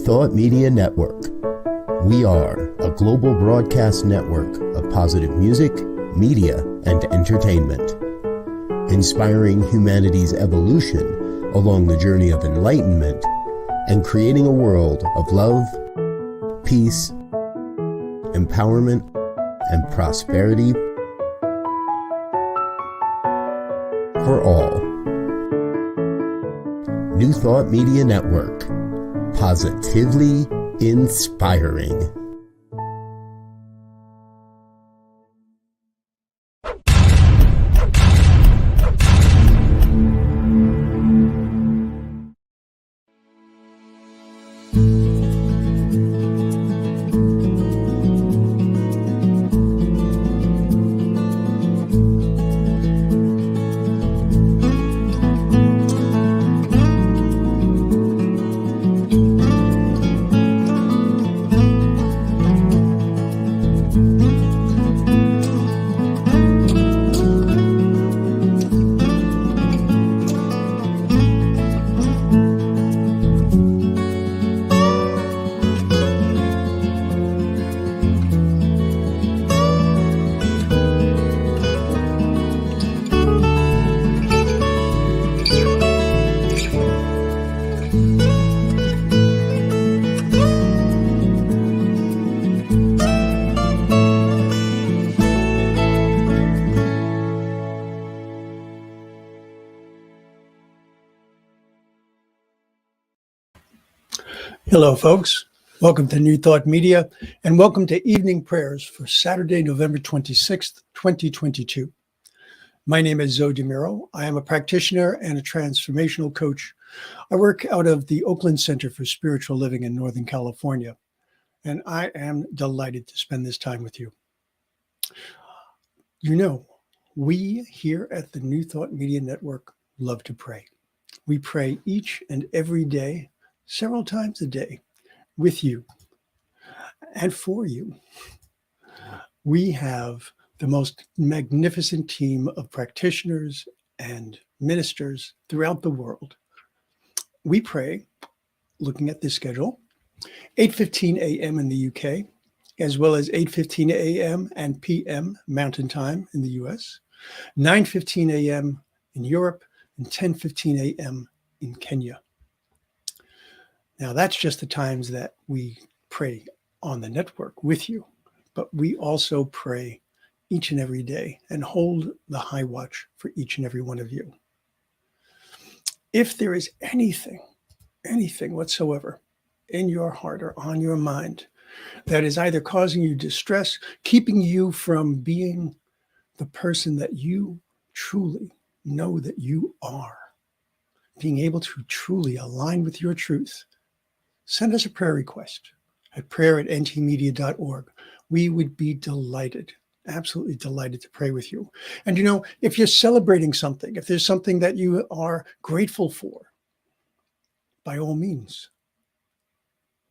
Thought Media Network. We are a global broadcast network of positive music, media, and entertainment, inspiring humanity's evolution along the journey of enlightenment and creating a world of love, peace, empowerment, and prosperity for all. New Thought Media Network. Positively inspiring. Hello, folks. Welcome to New Thought Media, and welcome to Evening Prayers for Saturday, November 26th, 2022. My name is Muro. I am a practitioner and a transformational coach. I work out of the Oakland Center for Spiritual Living in Northern California, and I am delighted to spend this time with you. You know, we here at the New Thought Media Network love to pray. We pray each and every day, several times a day, with you and for you. We have the most magnificent team of practitioners and ministers throughout the world. We pray, looking at this schedule, 8:15 a.m. in the UK, as well as 8:15 a.m. and p.m. Mountain Time in the US, 9:15 a.m. in Europe, and 10:15 a.m. in Kenya. Now, that's just the times that we pray on the network with you, but we also pray each and every day and hold the high watch for each and every one of you. If there is anything whatsoever in your heart or on your mind that is either causing you distress, keeping you from being the person that you truly know that you are, being able to truly align with your truth, send us a prayer request at prayer@ntmedia.org. We would be delighted, absolutely delighted to pray with you. And you know, if you're celebrating something, if there's something that you are grateful for, by all means,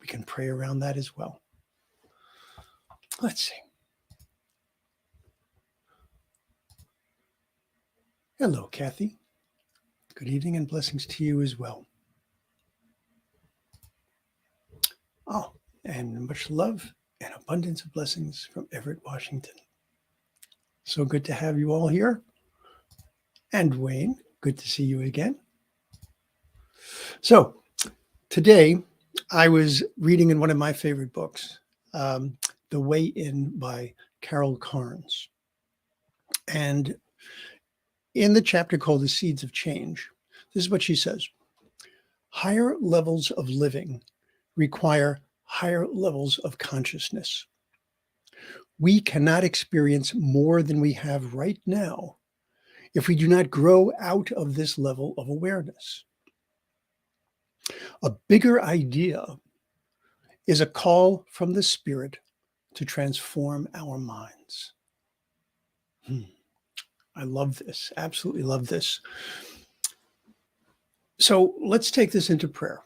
we can pray around that as well. Let's see. Hello, Kathy. Good evening and blessings to you as well. Oh, and much love and abundance of blessings from Everett, Washington. So good to have you all here. And Wayne, good to see you again. So today I was reading in one of my favorite books, The Way In by Carol Carnes. And in the chapter called The Seeds of Change, this is what she says. Higher levels of living require higher levels of consciousness. We cannot experience more than we have right now if we do not grow out of this level of awareness. A bigger idea is a call from the Spirit to transform our minds. I love this, absolutely love this. So let's take this into prayer.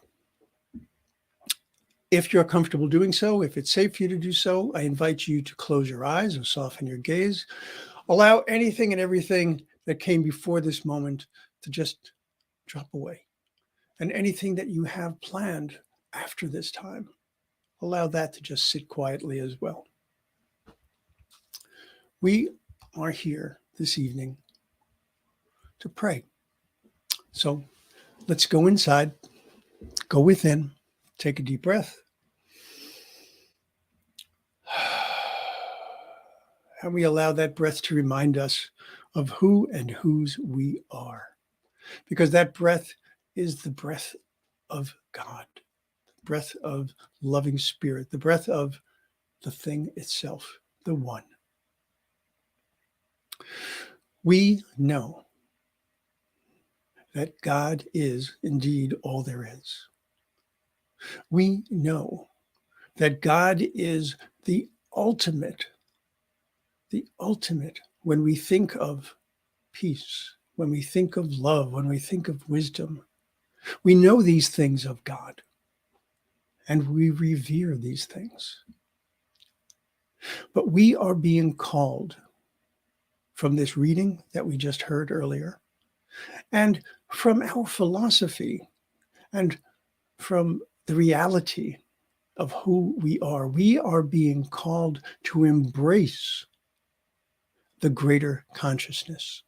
If you're comfortable doing so, if it's safe for you to do so, I invite you to close your eyes or soften your gaze. Allow anything and everything that came before this moment to just drop away. And anything that you have planned after this time, allow that to just sit quietly as well. We are here this evening to pray. So let's go inside, go within, take a deep breath. And we allow that breath to remind us of who and whose we are. Because that breath is the breath of God, the breath of loving spirit, the breath of the thing itself, the one. We know that God is indeed all there is. We know that God is the ultimate when we think of peace, when we think of love, when we think of wisdom. We know these things of God, and we revere these things. But we are being called from this reading that we just heard earlier, and from our philosophy, and from the reality of who we are. We are being called to embrace the greater consciousness.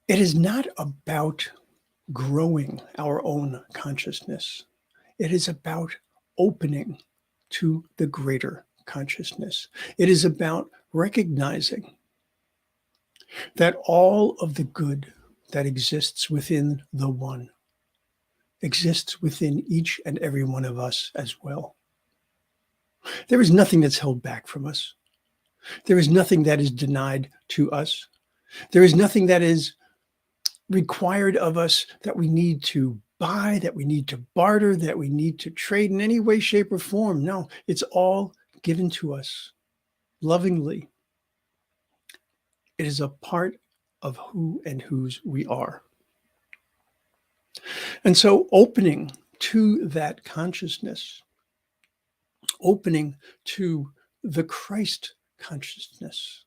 It is not about growing our own consciousness. It is about opening to the greater consciousness. It is about recognizing that all of the good that exists within the one exists within each and every one of us as well. There is nothing that's held back from us. There is nothing that is denied to us. There is nothing that is required of us that we need to buy, that we need to barter, that we need to trade in any way, shape, or form. No, it's all given to us lovingly. It is a part of who and whose we are. And so opening to that consciousness, opening to the Christ consciousness,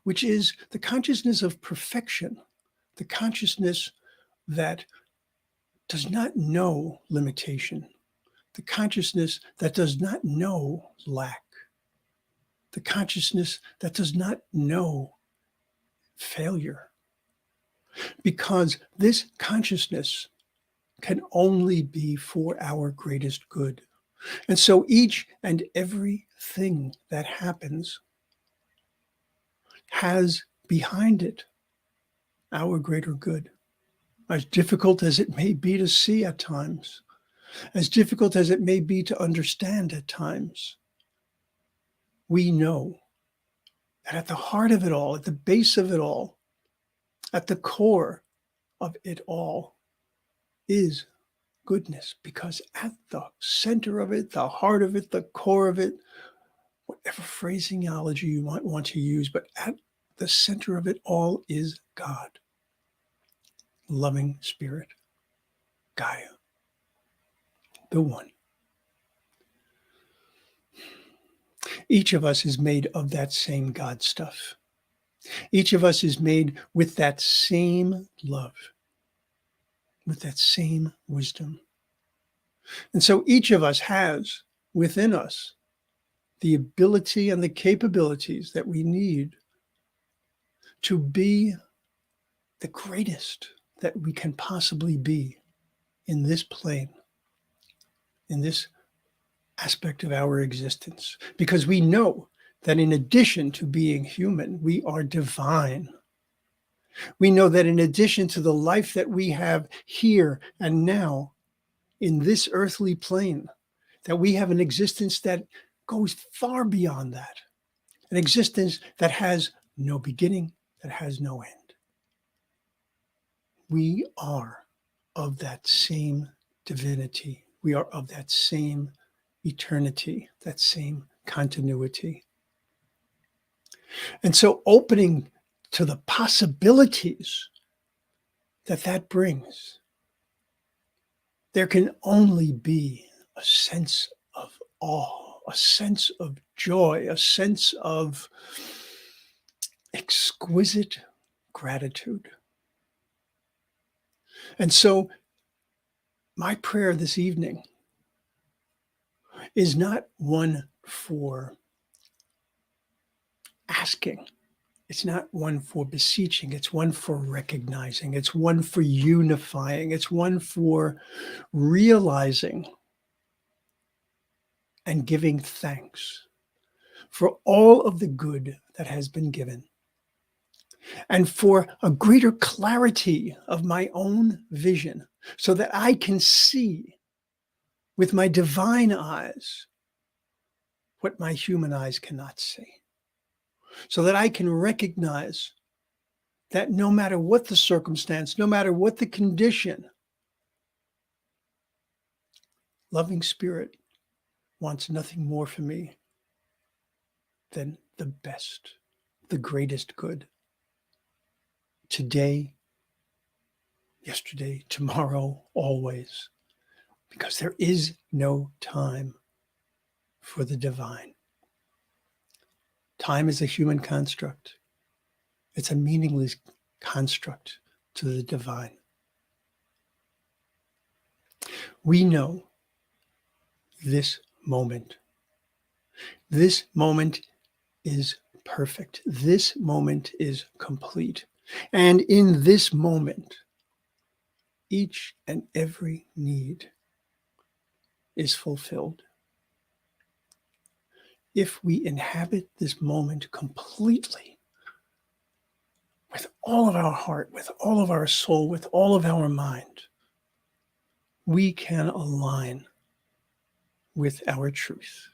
which is the consciousness of perfection, the consciousness that does not know limitation, the consciousness that does not know lack, the consciousness that does not know failure. Because this consciousness can only be for our greatest good. And so each and every thing that happens has behind it our greater good. As difficult as it may be to see at times, as difficult as it may be to understand at times, we know that at the heart of it all, at the base of it all, at the core of it all is goodness, because at the center of it, the heart of it, the core of it, whatever phraseology you might want to use, but at the center of it all is God, loving spirit, Gaia, the one. Each of us is made of that same God stuff. Each of us is made with that same love, with that same wisdom. And so each of us has within us the ability and the capabilities that we need to be the greatest that we can possibly be in this plane, in this aspect of our existence. Because we know that in addition to being human, we are divine. We know that in addition to the life that we have here and now in this earthly plane, that we have an existence that goes far beyond that, an existence that has no beginning, that has no end. We are of that same divinity. We are of that same eternity, that same continuity. And so opening to the possibilities that brings, there can only be a sense of awe, a sense of joy, a sense of exquisite gratitude. And so my prayer this evening is not one for asking. It's not one for beseeching. It's one for recognizing. It's one for unifying. It's one for realizing and giving thanks for all of the good that has been given, and for a greater clarity of my own vision so that I can see with my divine eyes what my human eyes cannot see, so that I can recognize that no matter what the circumstance, no matter what the condition, loving spirit wants nothing more for me than the best, the greatest good. Today, yesterday, tomorrow, always, because there is no time for the divine. Time is a human construct. It's a meaningless construct to the divine. We know this moment. This moment is perfect. This moment is complete. And in this moment, each and every need is fulfilled. If we inhabit this moment completely, with all of our heart, with all of our soul, with all of our mind, we can align with our truth.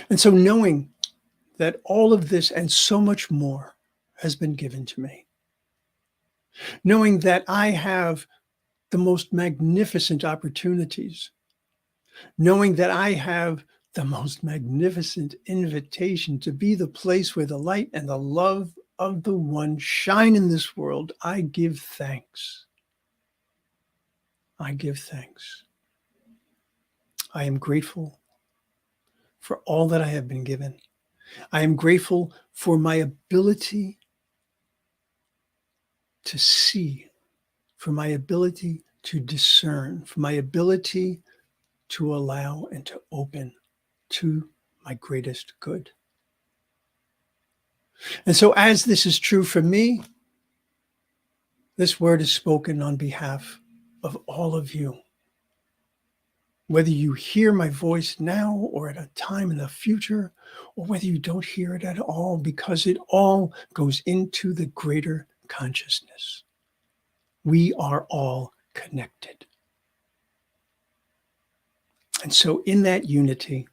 And so knowing that all of this and so much more has been given to me, knowing that I have the most magnificent opportunities, knowing that I have the most magnificent invitation to be the place where the light and the love of the one shine in this world, I give thanks. I give thanks. I am grateful for all that I have been given. I am grateful for my ability to see, for my ability to discern, for my ability to allow and to open to my greatest good. And so as this is true for me, this word is spoken on behalf of all of you. Whether you hear my voice now or at a time in the future, or whether you don't hear it at all, because it all goes into the greater consciousness. We are all connected. And so in that unity,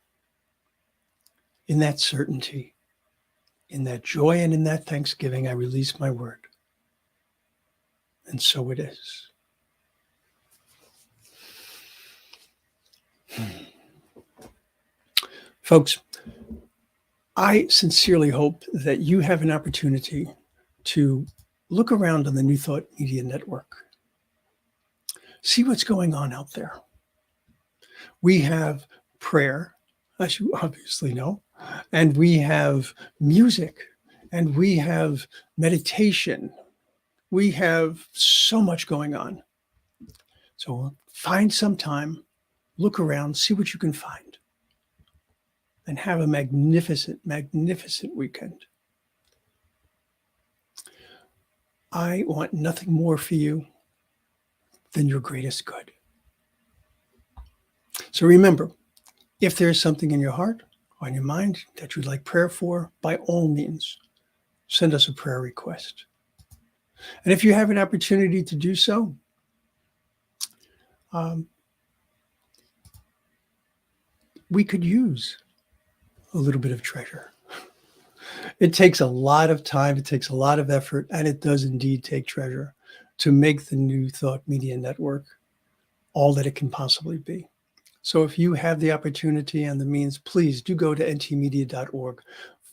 in that certainty, in that joy and in that thanksgiving, I release my word. And so it is. Folks, I sincerely hope that you have an opportunity to look around on the New Thought Media Network. See what's going on out there. We have prayer, as you obviously know, and we have music, and we have meditation. We have so much going on. So find some time, look around, see what you can find, and have a magnificent, magnificent weekend. I want nothing more for you than your greatest good. So remember, if there's something in your heart, on your mind that you'd like prayer for, by all means, send us a prayer request. And if you have an opportunity to do so, we could use a little bit of treasure. It takes a lot of time, it takes a lot of effort, and it does indeed take treasure to make the New Thought Media Network all that it can possibly be. So if you have the opportunity and the means, please do go to ntmedia.org.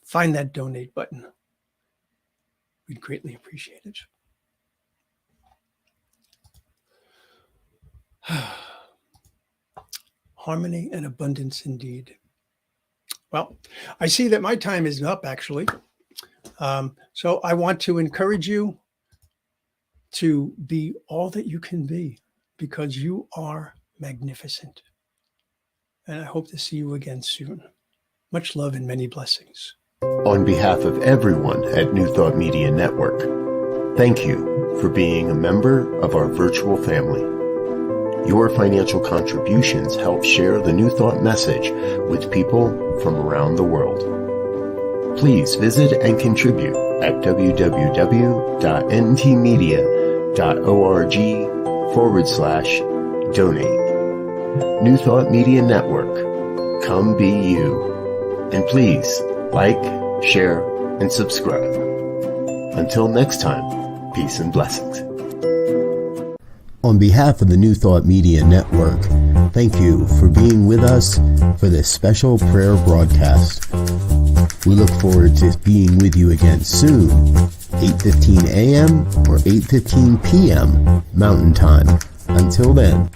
Find that donate button. We'd greatly appreciate it. Harmony and abundance indeed. Well, I see that my time is up, actually. So I want to encourage you to be all that you can be because you are magnificent. And I hope to see you again soon. Much love and many blessings. On behalf of everyone at New Thought Media Network, thank you for being a member of our virtual family. Your financial contributions help share the New Thought message with people from around the world. Please visit and contribute at www.ntmedia.org/donate. New Thought Media Network, come be you. And please like, share, and subscribe. Until next time, peace and blessings. On behalf of the New Thought Media Network, thank you for being with us for this special prayer broadcast. We look forward to being with you again soon, 8:15 a.m. or 8:15 p.m. Mountain Time. Until then.